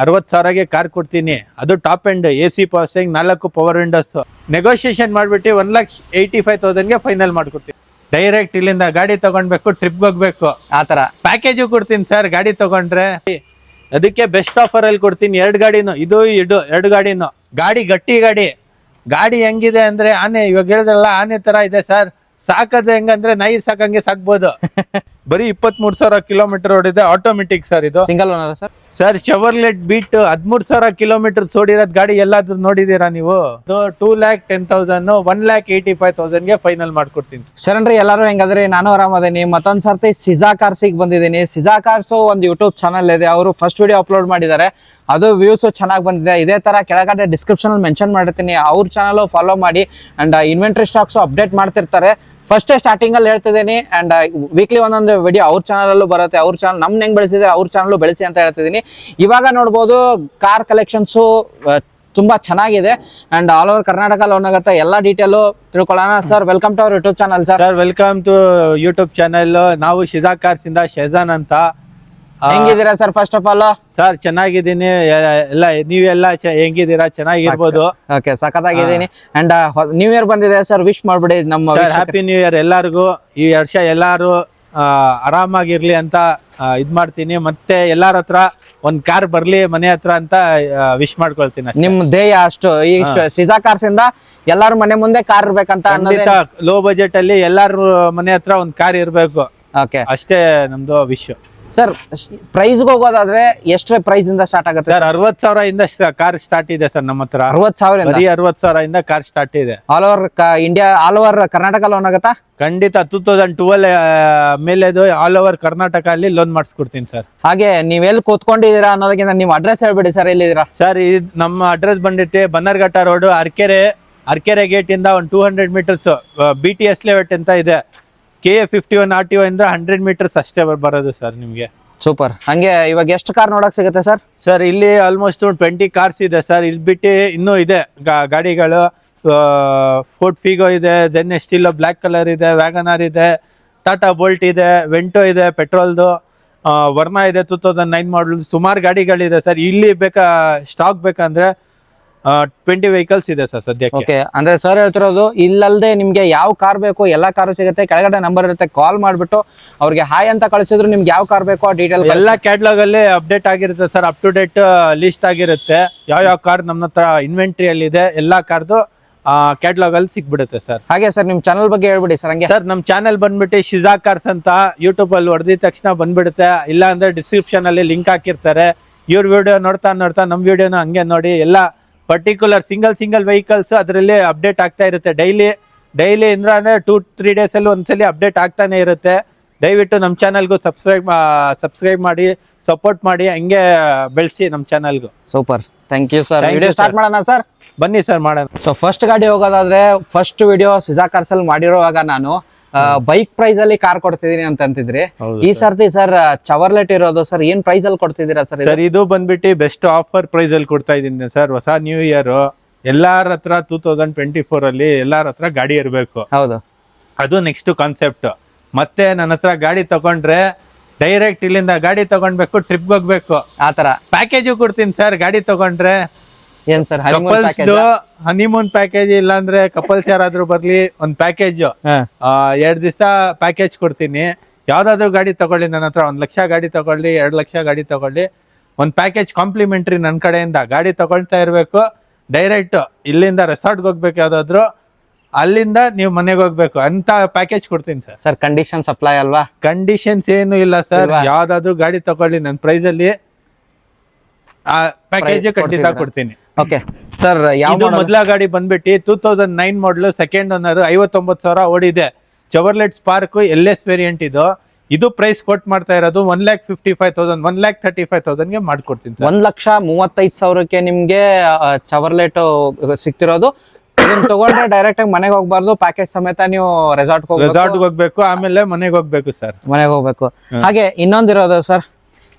60,000ಗೆ car ಕೊಡ್ತೀನಿ. ಅದು top end AC power steering, 4 power Windows. Negotiation ಮಾಡ್ಬಿಟ್ಟು 1,85,000ಗೆ ಫೈನಲ್ ಮಾಡ್ಕೊಡ್ತೀನಿ. ಡೈರೆಕ್ಟ್ ಇಲ್ಲಿಂದ ಗಾಡಿ ತಗೊಂಡ್ಬೇಕು, ಟ್ರಿಪ್ಗೆ ಹೋಗ್ಬೇಕು, ಆತರ ಪ್ಯಾಕೇಜು ಕೊಡ್ತೀನಿ ಸರ್. ಗಾಡಿ ತಗೊಂಡ್ರೆ ಅದಕ್ಕೆ ಬೆಸ್ಟ್ ಆಫರ್ ಅಲ್ಲಿ ಕೊಡ್ತೀನಿ. 2 ಗಾಡಿನು, ಇದು 2 ಗಾಡಿನು. ಗಾಡಿ ಗಟ್ಟಿ ಗಾಡಿ ಹೆಂಗಿದೆ ಅಂದ್ರೆ ಆನೆ, ಇವಾಗ ಹೇಳಿದ್ರಲ್ಲ ಆನೆ ತರ ಇದೆ ಸರ್. ಸಾಕದು ಹೆಂಗಂದ್ರೆ ನಾಯಿ ಸಾಕಂಗೆ ಸಾಕ್ಬೋದು. ಬರೀ 23,000 ಕಿಲೋಮೀಟರ್ ಓಡಿದೆ, ಆಟೋಮೆಟಿಕ್ ಸರ್. ಇದು single owner sir. Sir Chevrolet Beat 13,000 kilometre ಓಡಿರೋದ್ ಗಾಡಿ ಎಲ್ಲಾದ್ರೂ ನೋಡಿದೀರಾ ನೀವು? 2,10,000 1,85,000ಗೆ ಫೈನಲ್ ಮಾಡ್ಕೊಡ್ತೀನಿ. ಶರಣ್ರಿ, ಎಲ್ಲರೂ ಹೆಂಗದ್ರಿ? ನಾನು ಆರಾಮದೇನಿ. ಮತ್ತೊಂದ್ ಸರ್ತಿ ಸಿಜಾ ಕಾರ್ಸಿಗೆ ಬಂದಿದ್ದೀನಿ. ಸಿಜಾ ಕಾರ್ಸ್ ಒಂದು ಯೂಟ್ಯೂಬ್ ಚಾನಲ್ ಇದೆ, ಅವರು ಫಸ್ಟ್ ವಿಡಿಯೋ ಅಪ್ಲೋಡ್ ಮಾಡಿದ್ದಾರೆ. ಅದು ವ್ಯೂಸ್ ಚೆನ್ನಾಗಿ ಬಂದಿದೆ. ಇದೇ ತರ ಕೆಳಗಡೆ ಡಿಸ್ಕ್ರಿಪ್ಷನ್ ಅಲ್ಲಿ ಮೆನ್ಷನ್ ಮಾಡಿರ್ತೀನಿ, ಅವ್ರ ಚಾನಲ್ ಫಾಲೋ ಮಾಡಿ. ಅಂಡ್ ಇನ್ವೆಂಟ್ರಿ ಸ್ಟಾಕ್ಸ್ ಅಪ್ಡೇಟ್ ಮಾಡ್ತಿರ್ತಾರೆ. ಫಸ್ಟ್ ಸ್ಟಾರ್ಟಿಂಗ್ ಅಲ್ಲಿ ಹೇಳ್ತಿದ್ದೀನಿ, ಅಂಡ್ ವೀಕ್ಲಿ ಒಂದೊಂದು ವಿಡಿಯೋ ಅವ್ರ ಚಾನಲ್ ಅಲ್ಲೂ ಬರುತ್ತೆ. ಅವ್ರ ಚಾನಲ್ ನಮ್ನ ಹೆಂಗ್ ಬೆಳೆಸಿದ್ರೆ ಅವ್ರ ಚಾನಲ್ ಬೆಳೆಸಿ ಅಂತ ಹೇಳ್ತಿದ್ದೀನಿ. ಇವಾಗ ನೋಡ್ಬೋದು ಕಾರ್ ಕಲೆಕ್ಷನ್ಸು ತುಂಬಾ ಚೆನ್ನಾಗಿದೆ. And all over Karnataka loan ಆಗುತ್ತೆ. ಎಲ್ಲ ಡೀಟೇಲು ತಿಳ್ಕೊಳ್ಳೋಣ. Sir, welcome to our YouTube channel. Sir, welcome to YouTube channel. ನಾವು ಶಿಜಾ ಕಾರ್ಸ್ ಇಂದ ಶೆಜಾನ್ ಅಂತ. ಹೆಂಗಿದ್ದೀರಾ sir? First of all sir ಚೆನ್ನಾಗಿದ್ದೀನಿ. ಎಲ್ಲ ನೀವೆಲ್ಲ ಹೆಂಗಿದ್ದೀರಾ? ಚೆನ್ನಾಗಿರ್ಬೋದು. ಓಕೆ, ಸಖತ್ತಾಗಿದ್ದೀನಿ. ಅಂಡ್ ನ್ಯೂ ಇಯರ್ ಬಂದಿದೆ ಸರ್, ವಿಶ್ ಮಾಡ್ಬಿಡಿ ನಮ್ಮ. ಹ್ಯಾಪಿ ನ್ಯೂ ಇಯರ್ ಎಲ್ಲಾರ್ಗು. ಈ ವರ್ಷ ಎಲ್ಲಾರು ಆರಾಮಾಗಿರ್ಲಿ ಅಂತ ಇದ್ ಮಾಡ್ತೀನಿ. ಮತ್ತೆ ಎಲ್ಲಾರ ಹತ್ರ ಒಂದ್ ಕಾರ್ ಬರ್ಲಿ ಮನೆ ಹತ್ರ ಅಂತ ವಿಶ್ ಮಾಡ್ಕೊಳ್ತೀನಿ. ನಿಮ್ ಧ್ಯೇಯ ಅಷ್ಟು. ಈ ಸಿಜಾ ಕಾರ್ಸ್ ಇಂದ ಎಲ್ಲಾರು ಮನೆ ಮುಂದೆ ಕಾರ್ ಇರ್ಬೇಕಂತ ಅನ್ನೋದೇ. ಲೋ ಬಜೆಟ್ ಅಲ್ಲಿ ಎಲ್ಲಾರು ಮನೆ ಹತ್ರ ಒಂದ್ ಕಾರ್ ಇರ್ಬೇಕು, ಓಕೆ, ಅಷ್ಟೇ ನಮ್ದು ವಿಶ್. ಸರ್, ಪ್ರೈಸ್ ಹೋಗೋದಾದ್ರೆ ಎಷ್ಟು ಪ್ರೈಸ್ ಇಂದ ಸ್ಟಾರ್ಟ್ ಆಗುತ್ತೆ ಸರ್? 60,000 ಇಂದ ಕಾರ್ ಸ್ಟಾರ್ಟ್ ಇದೆ ಸರ್ ನಮ್ಮ ಹತ್ರ. 60,000? 60,000 ಇಂದ ಕಾರ್ ಸ್ಟಾರ್ಟ್ ಇದೆ. All over India, all over Karnataka loan ಆಗುತ್ತಾ? ಖಂಡಿತ. 2012 ಮೇಲೆದು ಆಲ್ ಓವರ್ ಕರ್ನಾಟಕ ಅಲ್ಲಿ ಲೋನ್ ಮಾಡಿಸ್ಕೊಡ್ತೀನಿ ಸರ್. ಹಾಗೆ ನೀವೆಲ್ಲಿ ಕೂತ್ಕೊಂಡಿದ್ದೀರಾ ಅನ್ನೋದಕ್ಕಿಂತ ನಿಮ್ಮ ಅಡ್ರೆಸ್ ಹೇಳ್ಬಿಡಿ ಸರ್. ಎಲ್ಲಿದ್ದೀರಾ ಸರ್? ನಮ್ಮ ಅಡ್ರೆಸ್ ಬಂದಿಟ್ಟು ಬನ್ನರ್ಘಟ್ಟ ರೋಡ್, ಅರ್ಕೆರೆ ಗೇಟ್ ಇಂದ ಒಂದು 200 ಮೀಟರ್ಸ್ BTS ಲೇಔಟ್ ಅಂತ ಇದೆ. KA 51 RTO ಇಂದ 100 ಮೀಟರ್ಸ್ ಅಷ್ಟೇ ಬರೋದು ಸರ್ ನಿಮ್ಗೆ. ಸೂಪರ್. ಹಂಗೆ ಇವಾಗ ಎಷ್ಟು ಕಾರ್ ನೋಡಕ್ ಸಿಗುತ್ತೆ ಸರ್? ಸರ್ ಇಲ್ಲಿ ಆಲ್ಮೋಸ್ಟ್ 20 ಕಾರ್ಸ್ ಇದೆ ಸರ್. ಇಲ್ಲಿ ಬಿಟ್ಟು ಇನ್ನೂ ಇದೆ ಗಾಡಿಗಳು. ಫೋರ್ಡ್ ಫಿಗೋ ಇದೆ, ಜೆನ್ ಎಸ್ಟಿಲೋ ಬ್ಲ್ಯಾಕ್ ಕಲರ್ ಇದೆ, ವ್ಯಾಗನಾರ್ ಇದೆ, ಟಾಟಾ ಬೋಲ್ಟ್ ಇದೆ, ವೆಂಟೋ ಇದೆ ಪೆಟ್ರೋಲ್ದು, ವರ್ನಾ ಇದೆ 2009 ಮಾಡಲ್. ಸುಮಾರು ಗಾಡಿಗಳಿದೆ ಸರ್. ಇಲ್ಲಿ ಸ್ಟಾಕ್ ಬೇಕಂದ್ರೆ 20 ವೆಹಿಕಲ್ಸ್ ಇದೆ ಸರ್ ಸದ್ಯಕ್ಕೆ. ಓಕೆ, ಅಂದ್ರೆ ಸರ್ ಹೇಳ್ತಿರೋದು ಇಲ್ಲದೆ ನಿಮ್ಗೆ ಯಾವ ಕಾರ್ ಬೇಕು ಎಲ್ಲಾ ಕಾರು ಸಿಗುತ್ತೆ. ಕೆಳಗಡೆ ನಂಬರ್ ಇರುತ್ತೆ, ಕಾಲ್ ಮಾಡ್ಬಿಟ್ಟು ಅವ್ರಿಗೆ ಹಾಯ್ ಅಂತ ಕಳಿಸಿದ್ರು ನಿಮ್ಗೆ ಯಾವ ಕಾರ್ ಬೇಕೋ ಆ ಡೀಟೇಲ್ ಎಲ್ಲ ಕ್ಯಾಟ್ಲಾಗ್ ಅಲ್ಲಿ ಅಪ್ಡೇಟ್ ಆಗಿರುತ್ತೆ sir. Up to date list ಆಗಿರುತ್ತೆ. ಯಾವ ಕಾರ್ ನಮ್ಮ ಹತ್ರ ಇನ್ವೆಂಟ್ರಿ ಅಲ್ಲಿ ಇದೆ, ಎಲ್ಲಾ ಕಾರ್ದು ಕ್ಯಾಟ್ಲಾಗ್ ಅಲ್ಲಿ ಸಿಕ್ಬಿಡುತ್ತೆ ಸರ್. ಹಾಗೆ ಸರ್, ನಿಮ್ ಚಾನಲ್ ಬಗ್ಗೆ ಹೇಳ್ಬಿಡಿ ಸರ್. ಹಂಗೆ ಸರ್, ನಮ್ ಚಾನಲ್ ಬಂದ್ಬಿಟ್ಟು ಶಿಜಾ ಕಾರ್ಸ್ ಅಂತ ಯೂಟ್ಯೂಬ್ ಅಲ್ಲಿ ಹೊಡೆದಿದ ತಕ್ಷಣ ಬಂದ್ಬಿಡುತ್ತೆ. ಇಲ್ಲ ಅಂದ್ರೆ ಡಿಸ್ಕ್ರಿಪ್ಷನ್ ಅಲ್ಲಿ ಲಿಂಕ್ ಹಾಕಿರ್ತಾರೆ. ಇವ್ರ ವಿಡಿಯೋ ನೋಡ್ತಾ ನಮ್ ವಿಡಿಯೋನ ಹಂಗೆ ನೋಡಿ. ಎಲ್ಲ ಪರ್ಟಿಕ್ಯುಲರ್ ಸಿಂಗಲ್ ವೆಹಿಕಲ್ಸ್ ಅದರಲ್ಲಿ ಅಪ್ಡೇಟ್ ಆಗ್ತಾ ಇರುತ್ತೆ. ಡೈಲಿ ಅಂದ್ರೆ 2-3 ಡೇಸ್ ಅಲ್ಲಿ ಒಂದ್ಸಲಿ ಅಪ್ಡೇಟ್ ಆಗ್ತಾನೆ ಇರುತ್ತೆ. ದಯವಿಟ್ಟು ನಮ್ಮ ಚಾನಲ್ಗೂ ಸಬ್ಸ್ಕ್ರೈಬ್ ಮಾಡಿ, ಸಪೋರ್ಟ್ ಮಾಡಿ, ಹಂಗೆ ಬೆಳೆಸಿ ನಮ್ಮ ಚಾನಲ್ಗೂ. Super, thank you sir. Video start ಮಾಡೋಣ ಸರ್? ಬನ್ನಿ ಸರ್, ಮಾಡೋಣ. ಸೊ ಫಸ್ಟ್ ಗಾಡಿ ಹೋಗೋದಾದ್ರೆ, ಫಸ್ಟ್ ವಿಡಿಯೋ ಸಿಜಾ ಕಾರ್ಸ್ ಅಲ್ಲಿ ಮಾಡಿರುವಾಗ ನಾನು ಬೈಕ್ ಪ್ರೈಸ್ ಅಲ್ಲಿ ಕಾರ್ ಕೊಡ್ತಿದೀನಿ ಅಂತ ಅಂತಿದ್ರಿ. ಈ ಸರ್ತಿ ಸರ್ ಚವರ್ಲೆಟ್ ಇರೋದು ಸರ್, ಏನ್ ಪ್ರೈಸ್ ಅಲ್ಲಿ ಕೊಡ್ತಿದ್ದೀರಾ ಸರ್? ಸರ್, ಇದು ಬಂದ್ಬಿಟ್ಟು ಬೆಸ್ಟ್ ಆಫರ್ ಪ್ರೈಸ್ ಅಲ್ಲಿ ಕೊಡ್ತಾ ಇದ್ದೀನಿ ಸರ್. ಹೊಸ ನ್ಯೂ ಇಯರ್ ಎಲ್ಲಾರ ಹತ್ರ 2024 ಅಲ್ಲಿ ಎಲ್ಲಾರ ಹತ್ರ ಗಾಡಿ ಇರಬೇಕು. ಹೌದು, ಅದು ನೆಕ್ಸ್ಟ್ ಕಾನ್ಸೆಪ್ಟ್. ಮತ್ತೆ ನನ್ನ ಹತ್ರ ಗಾಡಿ ತಗೊಂಡ್ರೆ ಡೈರೆಕ್ಟ್ ಇಲ್ಲಿಂದ ಗಾಡಿ ತಗೊಂಡ್ಬೇಕು, ಟ್ರಿಪ್ಗೆ ಹೋಗ್ಬೇಕು, ಆತರ ಪ್ಯಾಕೇಜು ಕೊಡ್ತೀನಿ ಸರ್. ಗಾಡಿ ತಗೊಂಡ್ರೆ ಏನ್ ಸರ್? ಹನಿಮೂನ್ ಪ್ಯಾಕೇಜ್, ಇಲ್ಲಾಂದ್ರೆ ಕಪಲ್ಸ್ ಯಾರಾದ್ರೂ ಬರ್ಲಿ ಒಂದ್ ಪ್ಯಾಕೇಜ್ 2 ದಿವಸ ಪ್ಯಾಕೇಜ್ ಕೊಡ್ತೀನಿ. ಯಾವ್ದಾದ್ರು ಗಾಡಿ ತಗೊಳ್ಳಿ ನನ್ನ ಹತ್ರ, 1 ಲಕ್ಷ ಗಾಡಿ ತಗೊಳ್ಳಿ, 2 ಲಕ್ಷ ಗಾಡಿ ತಗೊಳ್ಳಿ, ಒಂದ್ ಪ್ಯಾಕೇಜ್ ಕಾಂಪ್ಲಿಮೆಂಟ್ರಿ ನನ್ನ ಕಡೆಯಿಂದ. ಗಾಡಿ ತಗೊಳ್ತಾ ಇರ್ಬೇಕು, ಡೈರೆಕ್ಟ್ ಇಲ್ಲಿಂದ ರೆಸಾರ್ಟ್ಗೆ ಹೋಗ್ಬೇಕು, ಯಾವ್ದಾದ್ರು ಅಲ್ಲಿಂದ ನೀವು ಮನೆಗೆ ಹೋಗ್ಬೇಕು ಅಂತ ಪ್ಯಾಕೇಜ್ ಕೊಡ್ತೀನಿ ಸರ್. ಸರ್, ಕಂಡೀಷನ್ ಸಪ್ಲೈ ಅಲ್ವಾ? ಕಂಡೀಷನ್ಸ್ ಏನು ಇಲ್ಲ ಸರ್. ಯಾವ್ದಾದ್ರು ಗಾಡಿ ತಗೊಳ್ಳಿ, ನನ್ನ ಪ್ರೈಸ್ ಅಲ್ಲಿ ಪ್ಯಾಕೇಜ್ ಖಂಡಿತ ಕೊಡ್ತೀನಿ. ಓಕೆ ಸರ್, ಯಾವ್ದು ಮೊದಲ ಗಾಡಿ ಬಂದ್ಬಿಟ್ಟು 2009 ಮಾಡಲ್, ಸೆಕೆಂಡ್ ಓನರ್, 59,000 ಓಡಿದೆ. ಚವರ್ಲೆಟ್ ಸ್ಪಾರ್ಕ್ LS ವೇರಿಯಂಟ್ ಇದು ಪ್ರೈಸ್ ಕೊಟ್ ಮಾಡ್ತಾ ಇರೋದು 1,55,000, 1,35,000ಗೆ ಮಾಡ್ಕೊಡ್ತೀನಿ. 1,35,000ಕ್ಕೆ ನಿಮ್ಗೆ ಚವರ್ಲೆಟ್ ಸಿಗ್ತಿರೋದು. ಇದನ್ನ ತಗೊಂಡ್ರೆ ಡೈರೆಕ್ಟ್ ಆಗಿ ಮನೆಗೆ ಹೋಗ್ಬಾರ್ದು, ಪ್ಯಾಕೇಜ್ ಸಮೇತ ನೀವು ರೆಸಾರ್ಟ್ ಹೋಗ್ಬೇಕು, ಆಮೇಲೆ ಮನೆಗೆ ಹೋಗ್ಬೇಕು ಸರ್. ಮನೆಗೆ ಹೋಗ್ಬೇಕು. ಹಾಗೆ ಇನ್ನೊಂದಿರೋದು ಸರ್?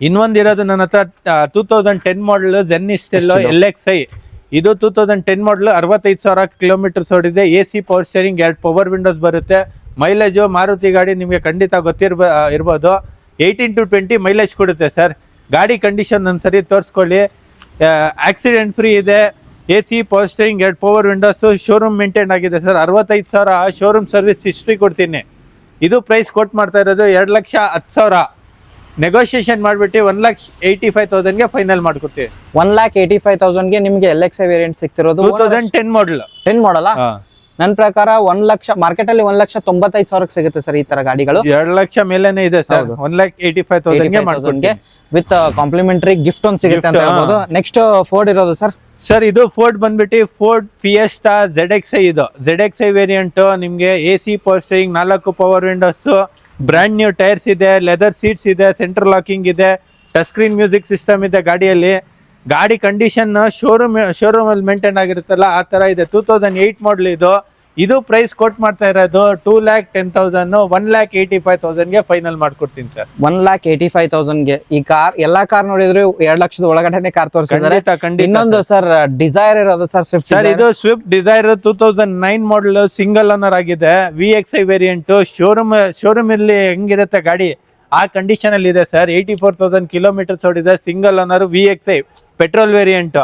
ಇನ್ನೊಂದಿರೋದು ನನ್ನ ಹತ್ರ 2010 ಮಾಡಲ್ ಜೆನ್ ಎಸ್ಟಿಲೋ LXi. ಇದು 2010 ಮಾಡಲ್, 65,000 ಕಿಲೋಮೀಟರ್ಸ್ ಓಡಿದೆ. AC power steering, 2 power Windows ಬರುತ್ತೆ. ಮೈಲೇಜು ಮಾರುತಿ ಗಾಡಿ ನಿಮಗೆ ಖಂಡಿತ ಇರ್ಬೋದು. 18 to 20 ಮೈಲೇಜ್ ಕೊಡುತ್ತೆ ಸರ್. ಗಾಡಿ ಕಂಡೀಷನ್ ಒಂದ್ಸರಿ ತೋರಿಸ್ಕೊಳ್ಳಿ. ಆಕ್ಸಿಡೆಂಟ್ ಫ್ರೀ ಇದೆ, AC power steering, 2 power Windows, showroom maintain ಆಗಿದೆ ಸರ್. 65,000 ಶೋರೂಮ್ ಸರ್ವಿಸ್ ಹಿಸ್ಟ್ರಿ ಕೊಡ್ತೀನಿ. ಇದು ಪ್ರೈಸ್ ಕೊಟ್ಟು ಮಾಡ್ತಾ ಇರೋದು 2,10,000. ನೆಗೋಷಿಯೇಷನ್ ಮಾಡಿಬಿಟ್ಟು 1,85,000ಗೆ ಫೈನಲ್ ಮಾಡ್ಕೊಡ್ತೀವಿ. 1,85,000ಗೆ ನಿಮಗೆ LXi ವೇರಿಯಂಟ್ ಸಿಗ್ತಿರೋದು 2010 ಮಾಡಲ್. 10 ಮಾಡಲ್ಲ. ನನ್ನ ಪ್ರಕಾರ 1 ಲಕ್ಷ ಮಾರ್ಕೆಟ್ ಅಲ್ಲಿ 1,95,000 ಸಿಗುತ್ತೆ ಸರ್ ಈ ತರ ಗಾಡಿಗಳು. 2 ಲಕ್ಷ ಮೇಲೆನೆ ಇದೆ ಸರ್. 1,85,000ಗೆ ಮಾಡ್ಕೊಡ್ತೀನಿ ವಿತ್ ಕಾಂಪ್ಲಿಮೆಂಟರಿ ಗಿಫ್ಟ್ ಒಂದು ಸಿಗುತ್ತೆ ಅಂತ ಹೇಳ್ಬೋದು. ನೆಕ್ಸ್ಟ್ ಫೋರ್ಡ್ ಇರೋದು ಸರ್. ಸರ್ ಇದು ಫೋರ್ಡ್ ಬಂದ್ಬಿಟ್ಟು ಫೋರ್ಡ್ ಫಿಯೆಸ್ಟಾ ZXi. ಇದು ZXi ವೇರಿಯಂಟ್ ನಿಮ್ಗೆ AC power steering, 4 power Windows, brand new tyres ಇದೆ, ಲೆದರ್ ಸೀಟ್ಸ್ ಇದೆ, ಸೆಂಟ್ರಲ್ ಲಾಕಿಂಗ್ ಇದೆ, ಟಚ್ ಸ್ಕ್ರೀನ್ ಮ್ಯೂಸಿಕ್ ಸಿಸ್ಟಮ್ ಇದೆ ಗಾಡಿಯಲ್ಲಿ. ಗಾಡಿ ಕಂಡೀಷನ್ ಶೋರೂಮ್ ಅಲ್ಲಿ ಮೇಂಟೈನ್ ಆಗಿರುತ್ತಲ್ಲ ಆ ತರ ಇದೆ. 2008 ಮಾಡಲ್ ಇದು. ಇದು ಪ್ರೈಸ್ ಕೊಟ್ ಮಾಡ್ತಾ ಇರೋದು 2,10,000, 1,85,000ಗೆ ಫೈನಲ್ ಮಾಡ್ಕೊಡ್ತೀನಿ ಸರ್. 1,85,000ಗೆ ಈ ಕಾರ್ ಎಲ್ಲಾ ಕಾರ್ ನೋಡಿದ್ರು 2 ಲಕ್ಷದ ಒಳಗಡೆನೆ ಕಾರ್ ತೋರಿಸಿದ್ದಾರೆ. ಇನ್ನೊಂದು ಸರ್ ಡಿಸೈರ್ ಇರೋದು ಸರ್ ಸ್ವಿಫ್ಟ್. ಸರ್ ಇದು Swift Dzire 2009 model, single owner ಆಗಿದೆ, VXi ವೇರಿಯಂಟ್. ಶೋರೂಮ್ ಇಲ್ಲಿ ಹೆಂಗಿರುತ್ತೆ ಗಾಡಿ ಆ ಕಂಡೀಷನ್ ಅಲ್ಲಿ ಇದೆ ಸರ್. 84,000 ಕಿಲೋಮೀಟರ್ಸ್ ಓಡಿದೆ, single owner, VXi petrol variant.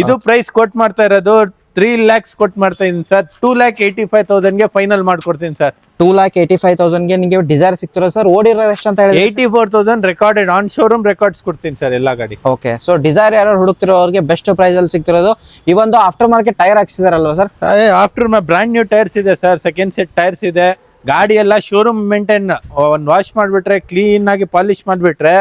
ಇದು ಪ್ರೈಸ್ ಕೊಟ್ ಮಾಡ್ತಾ ಇರೋದು 3 lakhs ಕೊಟ್ ಮಾಡ್ತಾ ಇದೀನಿ ಸರ್. 2,85,000ಗೆ ಫೈನಲ್ ಮಾಡ್ಕೊಡ್ತೀನಿ ಸರ್. 2,85,000ಗೆ ನಿಮಗೆ ಡಿಸೈರ್ ಸಿಗ್ತಿರೋ ಸರ್. ಓಡಿರೋ ಎಷ್ಟು ಅಂತ ಹೇಳಿ? 84,000 ರೆಕಾರ್ಡೆಡ್ ಆನ್ ಶೋರೂಮ್ ರೆಕಾರ್ಡ್ಸ್ ಕೊಡ್ತೀನಿ ಸರ್ ಎಲ್ಲಾ ಗಾಡಿ. ಓಕೆ, ಸೊ ಡಿಸೈರ್ ಯಾರು ಹುಡುಕ್ತಿರೋರಿಗೆ ಬೆಸ್ಟ್ ಪ್ರೈಸ್ ಅಲ್ಲಿ ಸಿಗ್ತಿರೋದು. ಈ ಒಂದು ಆಫ್ಟರ್ ಮಾರ್ಕೆಟ್ ಟೈರ್ ಹಾಕ್ಸಿದಾರಲ್ವಾ sir? After brand new tyres ಇದೆ ಸರ್, ಸೆಕೆಂಡ್ ಸೆಟ್ ಟೈರ್ಸ್ ಇದೆ. ಗಾಡಿ ಎಲ್ಲ ಶೋರೂಮ್ ಮೇಂಟೈನ್, ಒಂದ್ ವಾಶ್ ಮಾಡ್ಬಿಟ್ರೆ, ಕ್ಲೀನ್ ಆಗಿ ಪಾಲಿಶ್ ಮಾಡ್ಬಿಟ್ರೆ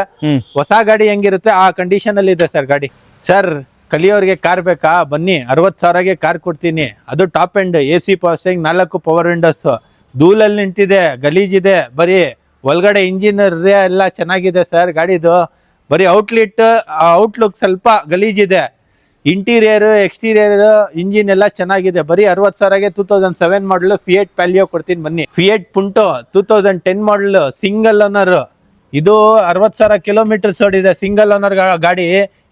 ಹೊಸ ಗಾಡಿ ಹೆಂಗಿರುತ್ತೆ ಆ ಕಂಡೀಷನ್ ಅಲ್ಲಿ ಇದೆ ಸರ್ ಗಾಡಿ. ಸರ್ ಕಲಿಯೋರಿಗೆ ಕಾರ್ ಬೇಕಾ? ಬನ್ನಿ, 60,000ಗೆ ಕಾರ್ ಕೊಡ್ತೀನಿ. ಅದು top end, AC power steering, 4 power windows. ಧೂಲಲ್ಲಿ ನಿಂತಿದೆ, ಗಲೀಜಿದೆ, ಬರೀ ಒಳಗಡೆ ಇಂಜಿನ್ ಎಲ್ಲ ಚೆನ್ನಾಗಿದೆ ಸರ್ ಗಾಡಿದು. ಬರೀ ಔಟ್ಲುಕ್ ಸ್ವಲ್ಪ ಗಲೀಜಿದೆ. ಇಂಟೀರಿಯರ್, ಎಕ್ಸ್ಟೀರಿಯರ್, ಇಂಜಿನ್ ಎಲ್ಲ ಚೆನ್ನಾಗಿದೆ. ಬರೀ 60,000ಗೆ 2007 ಮಾಡಲ್ ಫಿಯೇಟ್ ಪ್ಯಾಲಿಯೋ ಕೊಡ್ತೀನಿ ಬನ್ನಿ. ಫಿಯೇಟ್ ಪುಂಟೋ 2010 ಮಾಡಲ್, ಸಿಂಗಲ್ ಓನರ್. ಇದು 60,000 ಕಿಲೋಮೀಟರ್ಸ್ ಓಡಿದೆ, ಸಿಂಗಲ್ ಓನರ್ ಗಾಡಿ.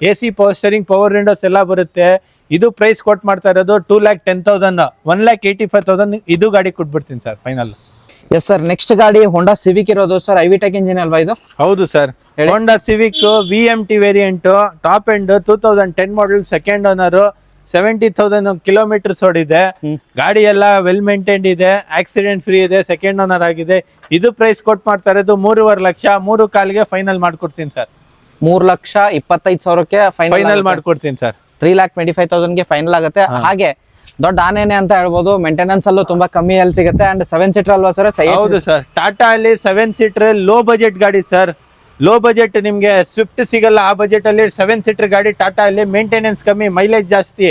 AC power steering, power Windows ಎಲ್ಲ ಬರುತ್ತೆ. ಇದು ಪ್ರೈಸ್ ಕೊಟ್ ಮಾಡ್ತಾ ಇರೋದು 2,10,000, 1,85,000 ಇದು ಗಾಡಿ ಕೊಟ್ಬಿಡ್ತೀನಿ sir final. Yes sir, next ಗಾಡಿ ಹೋಂಡಾ ಸಿವಿಕ್ ಇರೋದು ಸರ್. ಐವಿಟೆಕ್ ಇಂಜಿನ್ ಅಲ್ವಾ ಇದು? ಹೌದು sir, Honda Civic VMT variant, top end, 2010 model, second owner, 70,000 kilometres ಓಡಿದೆ. ಗಾಡಿ ಎಲ್ಲ ವೆಲ್ ಮೇಂಟೈನ್ಡ್ ಇದೆ, ಆಕ್ಸಿಡೆಂಟ್ ಫ್ರೀ ಇದೆ, ಸೆಕೆಂಡ್ ಓನರ್ ಆಗಿದೆ. ಇದು ಪ್ರೈಸ್ ಕೊಟ್ ಮಾಡ್ತಾ ಇರೋದು 3.5 ಲಕ್ಷ, 3.25ಗೆ ಫೈನಲ್ ಮಾಡ್ಕೊಡ್ತೀನಿ ಸರ್. 3,25,000ಕ್ಕೆ ಫೈನಲ್ ಮಾಡ್ಕೊಡ್ತೀನಿ ಸರ್. 3,25,000ಗೆ ಫೈನಲ್ ಆಗುತ್ತೆ. ಹಾಗೆ ದೊಡ್ಡ ಆನೇನೆ ಅಂತ ಹೇಳ್ಬೋದು. ಮೇಂಟೆನೆನ್ಸ್ ಅಲ್ಲೂ ತುಂಬಾ ಕಮ್ಮಿ ಅಲ್ಲಿ ಸಿಗುತ್ತೆ. ಅಂಡ್ 7 ಸೀಟರ್ ಅಲ್ವಾ ಸರ್? ಹೌದು ಸರ್, ಟಾಟಾ ಅಲ್ಲಿ 7 ಸೀಟರ್ ಲೋ ಬಜೆಟ್ ಗಾಡಿ ಸರ್. ಲೋ ಬಜೆಟ್ ನಿಮ್ಗೆ ಸ್ವಿಫ್ಟ್ ಸಿಗಲ್ಲ. ಆ ಬಜೆಟ್ ಅಲ್ಲಿ 7 ಸೀಟರ್ ಗಾಡಿ ಟಾಟಾ ಅಲ್ಲಿ. ಮೇಂಟೆನೆನ್ಸ್ ಕಮ್ಮಿ, ಮೈಲೇಜ್ ಜಾಸ್ತಿ,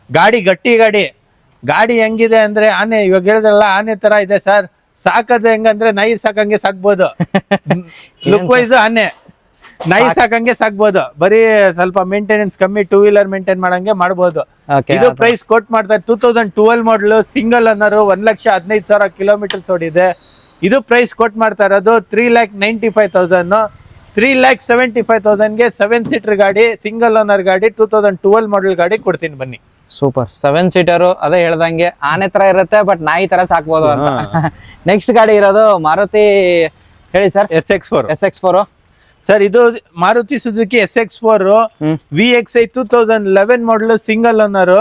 ಗಾಡಿ ಗಟ್ಟಿ ಗಾಡಿ ಹೆಂಗಿದೆ ಅಂದ್ರೆ ಆನೆ, ಇವಾಗ ಹೇಳಿದ್ರಲ್ಲ ಆನೆ ತರ ಇದೆ ಸರ್. ಸಾಕದು ಹೆಂಗಂದ್ರೆ ನಾಯಿ ಸಾಕಂಗೆ ಸಾಕ್ಬೋದು. ಲುಕ್ ವೈಸ್ ಆನೆ, ನಾಯಿ ಸಾಕಂಗೆ ಸಾಕ್ಬೋದು. ಬರೀ ಸ್ವಲ್ಪ ಮೇಂಟೆನೆನ್ಸ್ ಕಮ್ಮಿ, 2 ವೀಲರ್ ಮೇಂಟೈನ್ ಮಾಡಂಗೆ ಮಾಡ್ಬೋದು. ಇದು ಪ್ರೈಸ್ ಕೊಟ್ ಮಾಡ್ತಾರೆ 2012 ಮಾಡಲ್, ಸಿಂಗಲ್ ಓನರ್, 1,15,000 ಕಿಲೋಮೀಟರ್ಸ್ ಓಡಿದೆ. ಇದು ಪ್ರೈಸ್ ಕೊಟ್ ಮಾಡ್ತಾ ಇರೋದು 3,95,000, 3,75,000ಗೆ 7 ಸೀಟರ್ ಗಾಡಿ, ಸಿಂಗಲ್ ಓನರ್ ಗಾಡಿ, 2012 ಮಾಡಲ್ ಗಾಡಿ ಕೊಡ್ತೀನಿ ಬನ್ನಿ. ಸೂಪರ್. 7 ಸೀಟರು ಅದೇ ಹೇಳ್ದಂಗೆ ಆನೆ ತರ ಇರುತ್ತೆ, ಬಟ್ ನಾಯಿ ತರ ಸಾಕ್ಬೋದು ಅಂತ. ನೆಕ್ಸ್ಟ್ ಗಾಡಿ ಇರೋದು ಮಾರುತಿ, ಹೇಳಿ ಸರ್. SX4 sir. ಇದು ಮಾರುತಿ ಸುಜುಕಿ SX4 VXi 2011 ಮಾಡಲ್, ಸಿಂಗಲ್ ಓನರ್.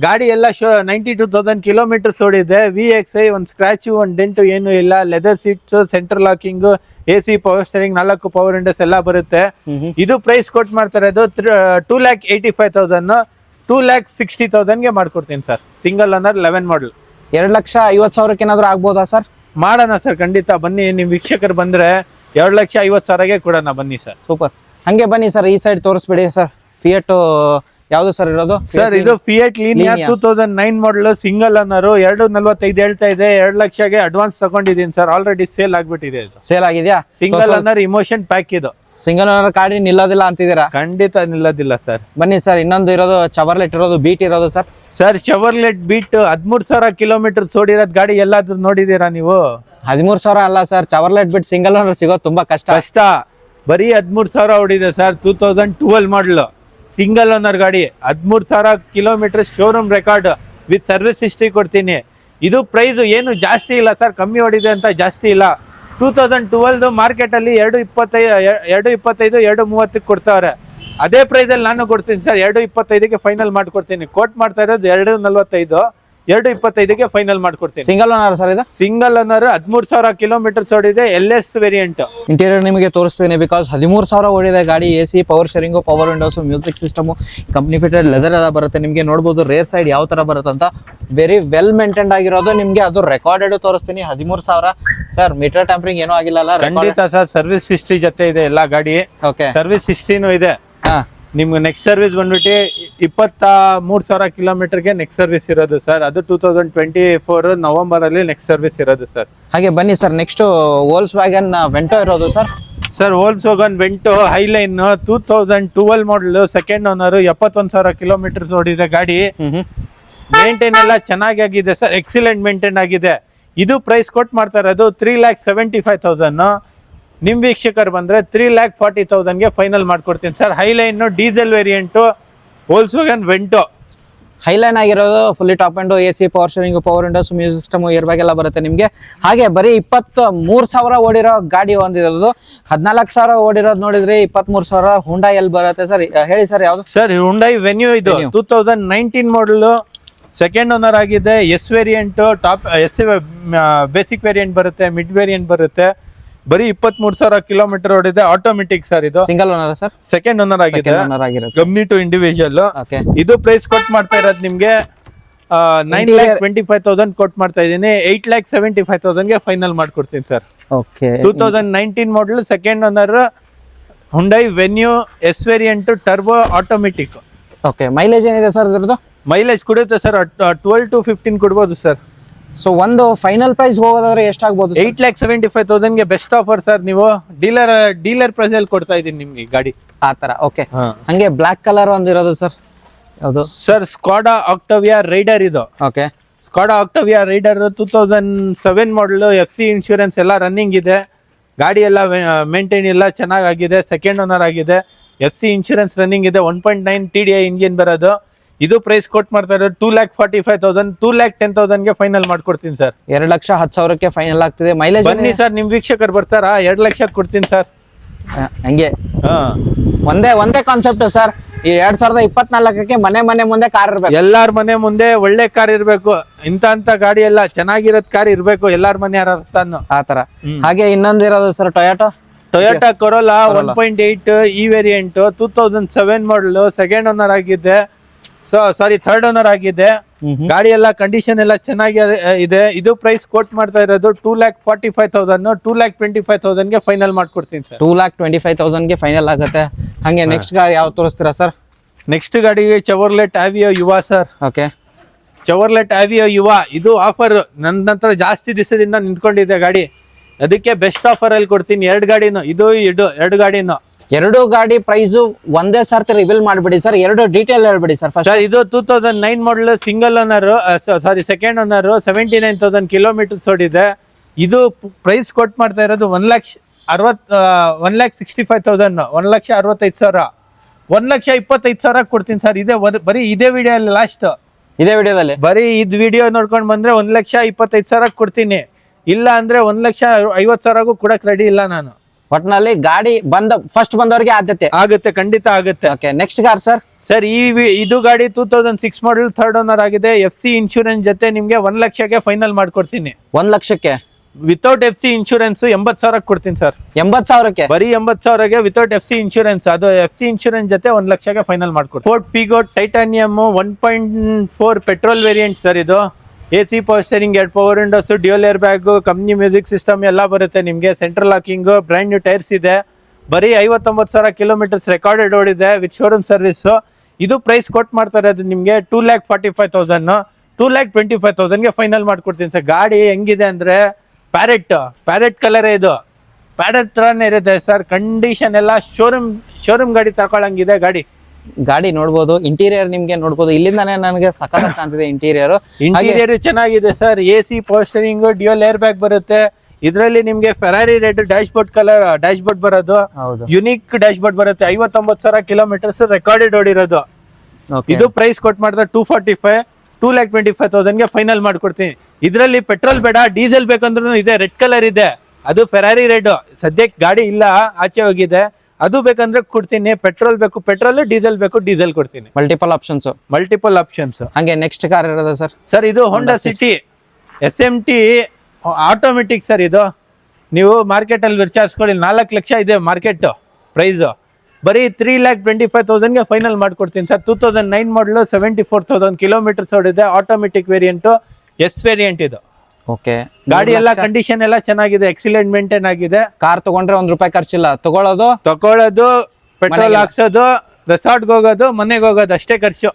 ಗಾಡಿ ಎಲ್ಲ 92,000 ಕಿಲೋಮೀಟರ್ಸ್ ಓಡಿದೆ. VXi ಒಂದು ಸ್ಕ್ರಾಚ್, ಒಂದು ಡೆಂಟ್ ಏನು ಇಲ್ಲ. Leather seats, central locking, AC power steering, 4 power Windows ಎಲ್ಲ ಬರುತ್ತೆ. ಇದು ಪ್ರೈಸ್ ಕೊಟ್ ಮಾಡ್ತಾ ಇರೋದು 2,85,000, 2,60,000ಗೆ ಮಾಡ್ಕೊಡ್ತೀನಿ ಸರ್. ಸಿಂಗಲ್ ಓನರ್, 11 ಮಾಡಲ್. 2,50,000ಕ್ಕೆ ಏನಾದ್ರು ಆಗ್ಬೋದಾ ಸರ್? ಮಾಡೋಣ ಸರ್, ಖಂಡಿತ ಬನ್ನಿ. ನಿಮ್ ವೀಕ್ಷಕರು ಬಂದ್ರೆ 2,50,000ಗೆ ಕೊಡೋಣ ಬನ್ನಿ ಸರ್. ಸೂಪರ್. ಹಂಗೆ ಬನ್ನಿ ಸರ್, ಈ ಸೈಡ್ ತೋರಿಸ್ಬಿಡಿ ಸರ್. ಫಿಯಟ್ ಯಾವ್ದು ಸರ್ ಇರೋದು? ಸರ್ ಇದು fiat Linea 2009 model, single owner, 2,45 ಹೇಳ್ತಾ ಇದೆ. 2 ಲಕ್ಷಗೆ ಅಡ್ವಾನ್ಸ್ ತಗೊಂಡಿದ್ದೀನಿ ಸರ್. ಆಲ್ರೆಡಿ ಸೇಲ್ ಆಗ್ಬಿಟ್ಟಿದೆ. ಸೇಲ್ ಆಗಿದ್ಯಾ? Single owner, emotion pack. ಇದು ಸಿಂಗಲ್ ಓನರ್ ಗಾಡಿ ನಿಲ್ಲೋದಿಲ್ಲ ಅಂತಿದ್ದೀರಾ? ಖಂಡಿತ ನಿಲ್ಲೋದಿಲ್ಲ ಸರ್. ಬನ್ನಿ ಸರ್. ಇನ್ನೊಂದು ಇರೋದು ಚವರ್ಲೆಟ್ ಇರೋದು, ಬೀಟ್ ಇರೋದು sir. Sir Chevrolet Beat 13,000 kilometre ಓಡಿರೋದ್ ಗಾಡಿ ಎಲ್ಲಾದ್ರೂ ನೋಡಿದೀರಾ ನೀವು? 13,000 ಅಲ್ಲ sir, Chevrolet Beat single owner ಸಿಗೋದು ತುಂಬಾ ಕಷ್ಟ. ಬರೀ 13,000 ಓಡಿದೆ ಸರ್. 2012 ಮಾಡಲ್, ಸಿಂಗಲ್ ಓನರ್ ಗಾಡಿ, 13,000 kilometre, showroom record with service history ಕೊಡ್ತೀನಿ. ಇದು ಪ್ರೈಸ್ ಏನು ಜಾಸ್ತಿ ಇಲ್ಲ ಸರ್, ಕಮ್ಮಿ ಓಡಿದೆ ಅಂತ ಜಾಸ್ತಿ ಇಲ್ಲ. 2012 ಮಾರ್ಕೆಟ್ ಅಲ್ಲಿ 2,25, 2,30 ಕೊಡ್ತಾವ್ರೆ. ಅದೇ ಪ್ರೈಸ್ ಅಲ್ಲಿ ನಾನು ಕೊಡ್ತೀನಿ ಸರ್. 2.25ಗೆ ಫೈನಲ್ ಮಾಡ್ಕೊಡ್ತೀನಿ. ಕೋಟ್ ಮಾಡ್ತಾ ಇರೋದು 2.45, 2.25ಗೆ ಫೈನಲ್ ಮಾಡ್ಕೊಡ್ತೀನಿ. ಸಿಂಗಲ್ ಓನರ್ ಸರ್ ಇದು? ಸಿಂಗಲ್ ಓನರ್, 13,000 ಕಿಲೋಮೀಟರ್ಸ್ ಓಡಿದೆ, LS ವೇರಿಯಂಟ್. ಇಂಟೀರಿಯರ್ ನಿಮಗೆ ತೋರಿಸ್ತೀನಿ ಬಿಕಾಸ್ 13,000 ಓಡಿದೆ ಗಾಡಿ. AC, power sharing, power windows, music system, company fitted leather ಎಲ್ಲ ಬರುತ್ತೆ. ನಿಮಗೆ ನೋಡ್ಬೋದು ರೇರ್ ಸೈಡ್ ಯಾವ ತರ ಬರುತ್ತೆ ಅಂತ. ವೆರಿ ವೆಲ್ ಮೇಂಟೈನ್ಡ್ ಆಗಿರೋದು. ನಿಮಗೆ ಅದು ರೆಕಾರ್ಡೆಡ್ ತೋರಿಸ್ತೀನಿ. 13,000 ಸರ್. ಮೀಟರ್ ಟ್ಯಾಂಪರಿಂಗ್ ಏನೂ ಆಗಿಲ್ಲ? ಖಂಡಿತ ಸರ್. ಸರ್ವಿಸ್ ಹಿಸ್ಟ್ರಿ ಜೊತೆ ಇದೆ ಎಲ್ಲ ಗಾಡಿ. ಓಕೆ, ಸರ್ವಿಸ್ ಹಿಸ್ಟ್ರಿನೂ ಇದೆ. ನಿಮ್ಗೆ ನೆಕ್ಸ್ಟ್ ಸರ್ವಿಸ್ ಬಂದ್ಬಿಟ್ಟು 23,000 ಕಿಲೋಮೀಟರ್ಗೆ ನೆಕ್ಸ್ಟ್ ಸರ್ವಿಸ್ ಇರೋದು ಸರ್. ಅದು 2024 ನವೆಂಬರ್ ಅಲ್ಲಿ ನೆಕ್ಸ್ಟ್ ಸರ್ವಿಸ್ ಇರೋದು ಸರ್. ಹಾಗೆ ಬನ್ನಿ sir. Next Volks wagon Vento ಇರೋದು ಸರ್. ಸರ್ ವೋಲ್ಸ್ವಾಗನ್ ವೆಂಟೋ ಹೈಲೈನ್ 2012 ಮಾಡಲ್, ಸೆಕೆಂಡ್ ಓನರ್, 71,000 ಕಿಲೋಮೀಟರ್ಸ್ ಓಡಿದೆ ಗಾಡಿ. ಮೇಂಟೈನ್ ಎಲ್ಲ ಚೆನ್ನಾಗಿ ಆಗಿದೆ ಸರ್. ಎಕ್ಸಿಲೆಂಟ್ ಮೇಂಟೈನ್ ಆಗಿದೆ. ಇದು ಪ್ರೈಸ್ ಕೊಟ್ಟು ಮಾಡ್ತಾ ಇರೋದು 3,75,000. ನಿಮ್ ವೀಕ್ಷಕರು ಬಂದ್ರೆ 3,40,000ಗೆ ಫೈನಲ್ ಮಾಡ್ಕೊಡ್ತೀನಿ sir. Highline diesel variant Volkswagen Vento. Highline ಆಗಿರೋದು, fully top and AC, power steering, power windows, music system, air bag ಎಲ್ಲ ಬರುತ್ತೆ ನಿಮಗೆ. ಹಾಗೆ ಬರೀ 23,000 ಓಡಿರೋ ಗಾಡಿ ಒಂದಿರೋದು. 14,000 ಓಡಿರೋದು ನೋಡಿದ್ರೆ 23,000 ಹುಂಡಾ ಎಲ್ಲಿ ಬರುತ್ತೆ ಸರ್? ಹೇಳಿ ಸರ್ ಯಾವ್ದು? Sir Hyundai Venue. ಇದು 2019 ಮಾಡಲ್, ಸೆಕೆಂಡ್ ಓನರ್ ಆಗಿದೆ. S variant, top S basic variant ಬರುತ್ತೆ, ಮಿಡ್ ವೇರಿಯಂಟ್ ಬರುತ್ತೆ. ಬರೀ 23,000 ಕಿಲೋಮೀಟರ್ ಓಡಿದೆ. Automatic sir. ಇದು single owner sir? Second owner ಆಗಿದೆ. Company to individual. ಇದು ಪ್ರೈಸ್ ಕೊಟ್ ಮಾಡ್ತಾ ಇರೋದು ನಿಮ್ಗೆ 9,25,000 ಕೊಟ್ ಮಾಡ್ತಾ ಇದೀನಿ. 8,75,000ಗೆ ಫೈನಲ್ ಮಾಡ್ಕೊಡ್ತೀನಿ sir. Okay. 2019 model, second owner, Hyundai Venue, S variant, turbo, automatic. Okay. Mileage ಏನಿದೆ ಸರ್ ಇದ್ರದ್ದು? ಮೈಲೇಜ್ ಕೊಡುತ್ತೆ ಸರ್. 12 to 15 ಕೊಡ್ಬೋದು ಸರ್. ಸೊ ಒಂದು ಫೈನಲ್ ಪ್ರೈಸ್ ಹೋಗೋದಾದ್ರೆ ಎಷ್ಟಾಗ್ಬೋದು? 8,75,000ಗೆ ಬೆಸ್ಟ್ ಆಫರ್ ಸರ್. ನೀವು ಡೀಲರ್ ಪ್ರೈಸ್ ಅಲ್ಲಿ ಕೊಡ್ತಾ ಇದೀನಿ ನಿಮ್ಗೆ ಗಾಡಿ ಆ ತರ. ಓಕೆ. ಹಂಗೆ ಬ್ಲಾಕ್ ಕಲರ್ ಒಂದಿರೋದು ಸರ್, ಅದು ಸರ್ ಸ್ಕಾಡಾ ಆಕ್ಟಾವಿಯಾ ರೈಡರ್. ಇದು ಓಕೆ. ಸ್ಕಾಡಾ ಆಕ್ಟಾವಿಯಾ ರೈಡರ್ 2007 ಮಾಡಲ್. FC ಇನ್ಶೂರೆನ್ಸ್ ಎಲ್ಲ ರನ್ನಿಂಗ್ ಇದೆ. ಗಾಡಿ ಎಲ್ಲ ಮೇಂಟೈನ್ ಎಲ್ಲ ಚೆನ್ನಾಗಿದೆ. ಸೆಕೆಂಡ್ ಓನರ್ ಆಗಿದೆ. FC ಇನ್ಶೂರೆನ್ಸ್ ರನ್ನಿಂಗ್ ಇದೆ. 1.9 TDI ಇಂಜಿನ್ ಬರೋದು. ಇದು ಪ್ರೈಸ್ ಕೊಟ್ ಮಾಡ್ತಾ ಇರೋದು 2,45,000, 2,10,000ಗೆ ಫೈನಲ್ ಮಾಡ್ಕೊಡ್ತೀನಿ ಸರ್. 2,10,000ಕ್ಕೆ ಫೈನಲ್ ಆಗ್ತಿದೆ. ಮೈಲೇಜ್ ಬನ್ನಿ ಸರ್, ನಿಮ್ ವೀಕ್ಷಕರು ಬರ್ತಾರಾ? 2 ಲಕ್ಷ ಕೊಡ್ತೀನಿ ಸರ್. ಹಂಗೆ ಒಂದೇ ಕಾನ್ಸೆಪ್ಟ್ ಸರ್. ಈ 2024ಕ್ಕೆ ಮನೆ ಮುಂದೆ ಕಾರ್ ಇರ್ಬೇಕು. ಎಲ್ಲಾರ ಮನೆ ಮುಂದೆ ಒಳ್ಳೆ ಕಾರ್ ಇರ್ಬೇಕು. ಇಂತ ಗಾಡಿ ಎಲ್ಲ ಚೆನ್ನಾಗಿರೋದ್ ಕಾರ್ ಇರ್ಬೇಕು ಎಲ್ಲಾರ ಮನೆ ಯಾರು ಆತರ. ಹಾಗೆ ಇನ್ನೊಂದಿರೋದು ಸರ್ ಟೊಯೋಟಾ ಕೊರೋಲಾ 1.8 ಈ ವೇರಿಯಂಟ್, 2007 ಮಾಡಲ್, ಸೆಕೆಂಡ್ ಓನರ್ ಆಗಿದೆ. ಥರ್ಡ್ ಓನರ್ ಆಗಿದೆ. ಗಾಡಿ ಎಲ್ಲ ಕಂಡೀಷನ್ ಎಲ್ಲ ಚೆನ್ನಾಗಿ ಇದೆ. ಇದು ಪ್ರೈಸ್ ಕೋಟ್ ಮಾಡ್ತಾ ಇರೋದು 2,45,000, 2,25,000ಗೆ ಫೈನಲ್ ಮಾಡ್ಕೊಡ್ತೀನಿ ಸರ್. 2,25,000ಗೆ ಫೈನಲ್ ಆಗುತ್ತೆ. ಹಂಗೆ ನೆಕ್ಸ್ಟ್ ಗಾಡಿ ಯಾವ ತೋರಿಸ್ತೀರಾ ಸರ್? ನೆಕ್ಸ್ಟ್ ಗಾಡಿ ಚೆವರ್ಲೆಟ್ ಆವಿಯೋ ಯುವಾ ಸರ್. ಓಕೆ. ಚೆವರ್ಲೆಟ್ ಆವಿಯೋ ಯುವಾ. ಇದು ಆಫರ್ ನನ್ನ ಹತ್ರ ಜಾಸ್ತಿ ದಿವಸದಿಂದ ನಿಂತ್ಕೊಂಡಿದೆ ಗಾಡಿ. ಅದಕ್ಕೆ ಬೆಸ್ಟ್ ಆಫರ್ ಅಲ್ಲಿ ಕೊಡ್ತೀನಿ. 2 ಗಾಡಿನು. ಇದು 2 ಗಾಡಿನು. 2 ಗಾಡಿ ಪ್ರೈಸು ಒಂದೇ ಸರ್ತಿ ರಿವೀಲ್ ಮಾಡ್ಬಿಡಿ ಸರ್. 2 ಡೀಟೇಲ್ ಹೇಳ್ಬಿಡಿ ಸರ್. ಫಸ್ಟ್ ಇದು 2009 model, single owner, second owner, 79,000 kilometres ಓಡಿದೆ. ಇದು ಪ್ರೈಸ್ ಕೊಟ್ ಮಾಡ್ತಾ ಇರೋದು 1,65,000, 1,65,000, 1,25,000 ಕೊಡ್ತೀನಿ ಸರ್. ಬರೀ ಇದೇ ವಿಡಿಯೋ ಅಲ್ಲಿ ಲಾಸ್ಟ್. ಇದೇ ವಿಡಿಯೋದಲ್ಲಿ ಬರೀ ಇದ್ ವಿಡಿಯೋ ನೋಡ್ಕೊಂಡ್ ಬಂದ್ರೆ 1,25,000 ಕೊಡ್ತೀನಿ. ಇಲ್ಲ ಅಂದ್ರೆ 1,50,000ಗೂ ಕೊಡಕ್ ರೆಡಿ ಇಲ್ಲ ನಾನು. ಒಟ್ನಲ್ಲಿ ಗಾಡಿ ಫಸ್ಟ್ ಬಂದವರಿಗೆ ಆದ್ಯತೆ ಆಗುತ್ತೆ. ಖಂಡಿತ ಆಗುತ್ತೆ. ಓಕೆ. ನೆಕ್ಸ್ಟ್ ಕಾರ್ ಸರ್ ಇದು ಗಾಡಿ 2006 ಮಾಡಲ್, ಥರ್ಡ್ ಓನರ್ ಆಗಿದೆ. FC ಇನ್ಶೂರೆನ್ಸ್ ಜೊತೆ ನಿಮ್ಗೆ 1 ಲಕ್ಷಕ್ಕೆ ಫೈನಲ್ ಮಾಡ್ಕೊಡ್ತೀನಿ. 1 ಲಕ್ಷಕ್ಕೆ ವಿತೌಟ್ FC ಇನ್ಶೂರೆನ್ಸ್ 80,000 ಕೊಡ್ತೀನಿ ಸರ್. 80,000ಕ್ಕೆ? ಬರೀ 80,000ಗೆ ವಿತೌಟ್ FC ಇನ್ಶೂರೆನ್ಸ್. ಅದು FC ಇನ್ಶೂರೆನ್ಸ್ ಜೊತೆ 1 ಲಕ್ಷಕ್ಕೆ ಫೈನಲ್ ಮಾಡ್ಕೊಡ್ತೀನಿ. Ford Figo Titanium 1.4 petrol variant sir. ಇದು AC power steering, 2 power windows, dual air bag, company music system ಎಲ್ಲ ಬರುತ್ತೆ ನಿಮಗೆ. Central locking, brand new tyres ಇದೆ. ಬರೀ 59,000 ಕಿಲೋಮೀಟರ್ಸ್ ರೆಕಾರ್ಡೆಡ್ ಓಡಿದೆ ವಿತ್ ಶೋರೂಮ್ ಸರ್ವಿಸ್. ಇದು ಪ್ರೈಸ್ ಕೊಟ್ ಮಾಡ್ತಾ ಇರೋದು ನಿಮಗೆ 2,45,000, 2,25,000ಗೆ ಫೈನಲ್ ಮಾಡ್ಕೊಡ್ತೀನಿ ಸರ್. ಗಾಡಿ ಹೆಂಗಿದೆ ಅಂದ್ರೆ ಪ್ಯಾರೆಟ್ ಕಲರ್. ಇದು ಪ್ಯಾರೆಟ್ ತರಾನೇ ಇರುತ್ತೆ ಸರ್. ಕಂಡೀಷನ್ ಎಲ್ಲ ಶೋರೂಮ್ ಗಾಡಿ ತಗೊಳಂಗಿದೆ ಗಾಡಿ ನೋಡ್ಬೋದು. ಇಂಟೀರಿಯರ್ ನಿಮ್ಗೆ ನೋಡ್ಬೋದು. ಇಲ್ಲಿಂದಾನೇ ನನಗೆ ಸಖತ್ ಕಾಣ್ತಿದೆ ಇಂಟೀರಿಯರ್ ಚೆನ್ನಾಗಿದೆ sir. AC power steering, dual air bag ಬರುತ್ತೆ. ಇದರಲ್ಲಿ ನಿಮ್ಗೆ ಫೆರಾರಿ ರೆಡ್ ಡ್ಯಾಶ್ ಬೋರ್ಡ್ ಬರೋದು. ಯುನಿಕ್ ಡ್ಯಾಶ್ ಬೋರ್ಡ್ ಬರುತ್ತೆ. 59,000 ಕಿಲೋಮೀಟರ್ಸ್ ರೆಕಾರ್ಡೆಡ್ ಓಡಿರೋದು. ಇದು ಪ್ರೈಸ್ ಕೊಟ್ ಮಾಡಿದ್ರೆ 245, 2,25,000ಗೆ ಫೈನಲ್ ಮಾಡ್ಕೊಡ್ತೀನಿ. ಇದರಲ್ಲಿ ಪೆಟ್ರೋಲ್ ಬೇಡ, ಡೀಸೆಲ್ ಬೇಕಂದ್ರೂ ಇದೆ. ರೆಡ್ ಕಲರ್ ಇದೆ. ಅದು ಫೆರಾರಿ ರೆಡ್. ಸದ್ಯಕ್ಕೆ ಗಾಡಿ ಇಲ್ಲ, ಆಚೆ ಹೋಗಿದೆ. ಅದು ಬೇಕಂದ್ರೆ ಕೊಡ್ತೀನಿ. ಪೆಟ್ರೋಲ್ ಬೇಕು ಪೆಟ್ರೋಲ್, ಡೀಸೆಲ್ ಬೇಕು ಡೀಸೆಲ್ ಕೊಡ್ತೀನಿ. Multiple options. Multiple options. ಹಂಗೆ ನೆಕ್ಸ್ಟ್ ಕಾರ್ ಇರೋದು ಸರ್? ಸರ್ ಇದು Honda City SMT automatic sir. ಇದು ನೀವು ಮಾರ್ಕೆಟ್ ಅಲ್ಲಿ ವಿಚಾರಿಸ್ಕೊಳ್ಳಿ, 4 ಲಕ್ಷ ಇದೆ ಮಾರ್ಕೆಟ್ ಪ್ರೈಸ್. ಬರೀ 3,25,000ಗೆ ಫೈನಲ್ ಮಾಡ್ಕೊಡ್ತೀನಿ ಸರ್. 2009 ಮಾಡಲು, 74,000 ಕಿಲೋಮೀಟರ್ಸ್ ಓಡಿದೆ. ಆಟೋಮೆಟಿಕ್ ವೇರಿಯಂಟು, S ವೇರಿಯಂಟ್ ಇದು. ಓಕೆ. ಗಾಡಿ ಎಲ್ಲ ಕಂಡೀಷನ್ ಎಲ್ಲ ಚೆನ್ನಾಗಿದೆ, ಎಕ್ಸಿಲೆಂಟ್ ಮೇಂಟೈನ್ ಆಗಿದೆ. ಕಾರ್ ತಗೊಂಡ್ರೆ ₹1 ಖರ್ಚಿಲ್ಲ, ತಗೊಳ್ಳೋದು ಪೆಟ್ರೋಲ್ ಹಾಕ್ಸೋದು, ರೆಸಾರ್ಟ್ಗೆ ಹೋಗೋದು, ಮನೆಗೆ ಹೋಗೋದು ಅಷ್ಟೇ ಖರ್ಚು.